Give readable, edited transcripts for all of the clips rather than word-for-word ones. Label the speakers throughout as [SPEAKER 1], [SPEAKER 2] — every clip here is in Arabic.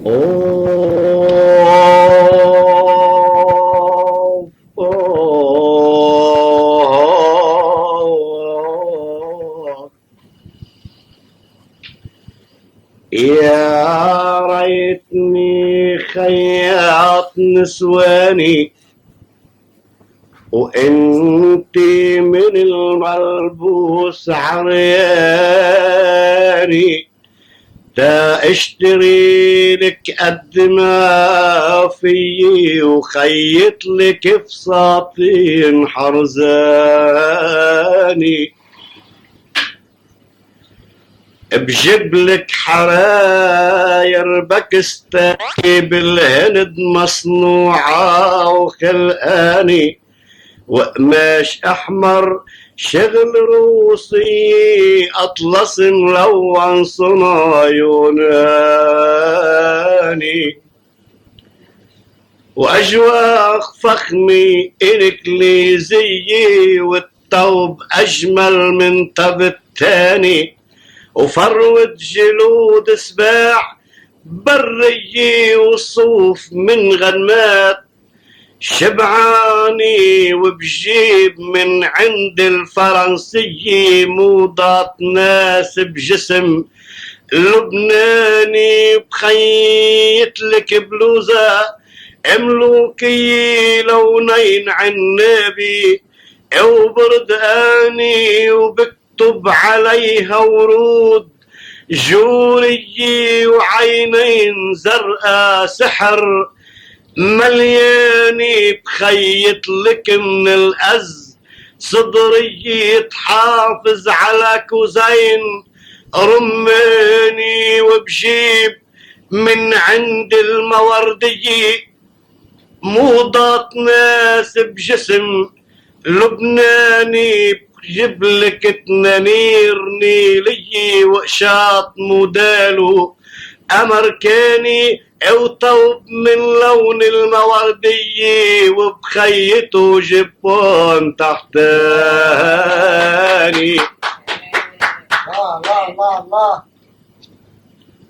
[SPEAKER 1] أوه أوه يا ريتني خياط نسواني وانتي من الملبوس عرياني تا اشتري لك قد ما فيي وخيط لك فساتين حرزاني بجيب لك حراير باكستاني بالهند مصنوعة وخلقاني وقماش احمر شغل روسي اطلس ملون صنع يوناني واجواق فخمي انكليزية والثوب اجمل من طب التاني وفروة جلود سباع برية وصوف من غنمات شبعاني وبجيب من عند الفرنسية موضات ناس بجسم لبناني بخيط لك بلوزة ملوكية لونين عنابي وبرداني وبكتب عليها ورود جورية وعينين زرقاء سحر ملياني بخيط لك من الأز صدري تحافظ على كوزين رماني وبجيب من عند الموردية موضات ناس بجسم لبناني بجيب لك تنانير نيلية وقشاط موديله أمريكاني وطوب من لون الموردية وبخيته جبون تحتاني الله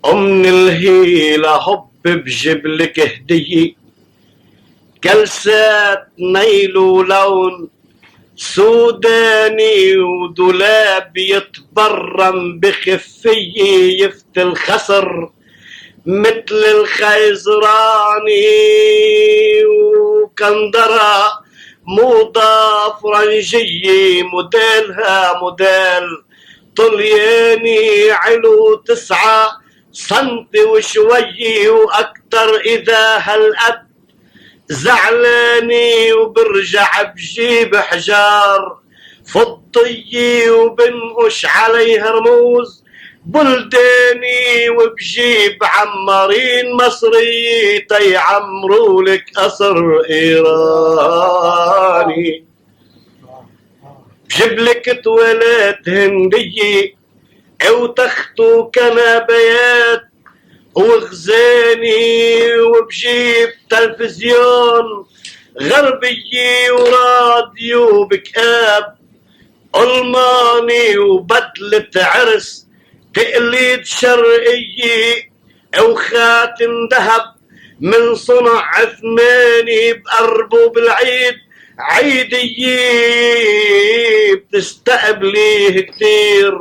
[SPEAKER 1] ومن الهيلة هب بجيب لك هدية كلسات نيل لون سوداني ودولاب يتبرم بخفية يفت الخصر مثل الخيزراني وكندرة موضة فرنجية موديلها موديل طلياني علو 9 سنتي وشوي واكتر اذا هالقد زعلاني وبرجع بجيب حجار فضية وبنقش عليها رموز بلداني وبجيب عمارين مصري تيعمروا لك قصر ايراني بجيب لك تواليت هندية وتختو كنبيات وغزاني وبجيب تلفزيون غربية وراديو بكاب ألماني وبدلة عرس تقليد شرقية وخاتم ذهب من صنع عثماني بقربه بالعيد عيدية بتستقبليه كتير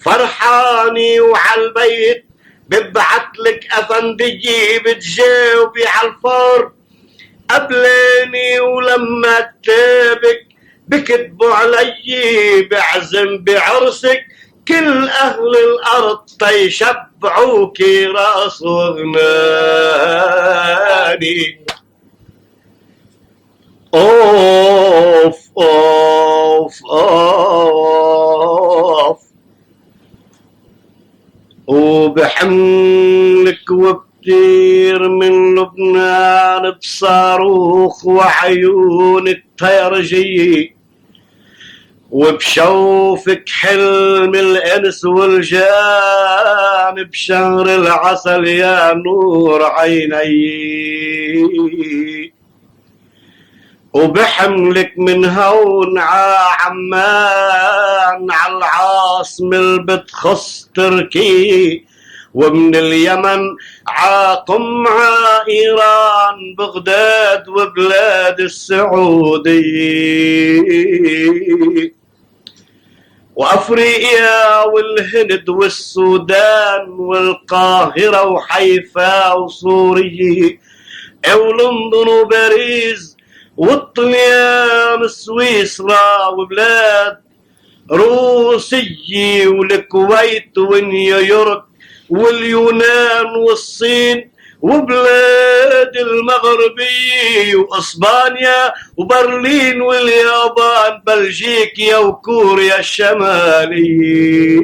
[SPEAKER 1] فرحاني وعالبيت ببعتلك أفندية بتجاوبي عالفور قبلاني ولما كتابك بكتبوا علي بعزم بعرسك كل أهل الأرض تيشبعوكي راس وغناني أوف أوف أوف وبحملك وكتير من لبنان بصاروخ وعيون التيرجية وبشوفك حلم الانس والجان بشهر العسل يا نور عيني وبحملك من هون عمان عالعاصمة اللي بتخص تركي ومن اليمن عاقم إيران بغداد وبلاد السعودية وأفريقيا والهند والسودان والقاهرة وحيفا وسورية ولندن وباريس والطليان سويسرا وبلاد روسية والكويت ونيويورك واليونان والصين وبلاد المغربية وإسبانيا وبرلين واليابان بلجيكا وكوريا الشمالية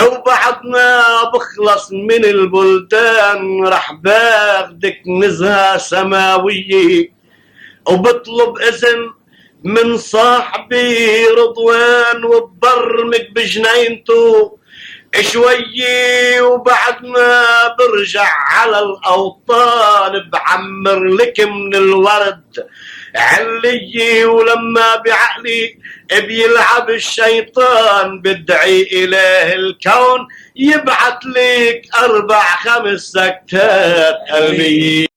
[SPEAKER 1] وبعد ما بخلص من البلدان رح باخدك نزهة سماوية وبطلب إذن من صاحبي رضوان وببرمج بجنينته شوية وبعد ما برجع على الأوطان بعمر لك من الورد علية ولما بعقلي بيلعب الشيطان بدعي إله الكون يبعت لك 4-5 سكتات قلبية.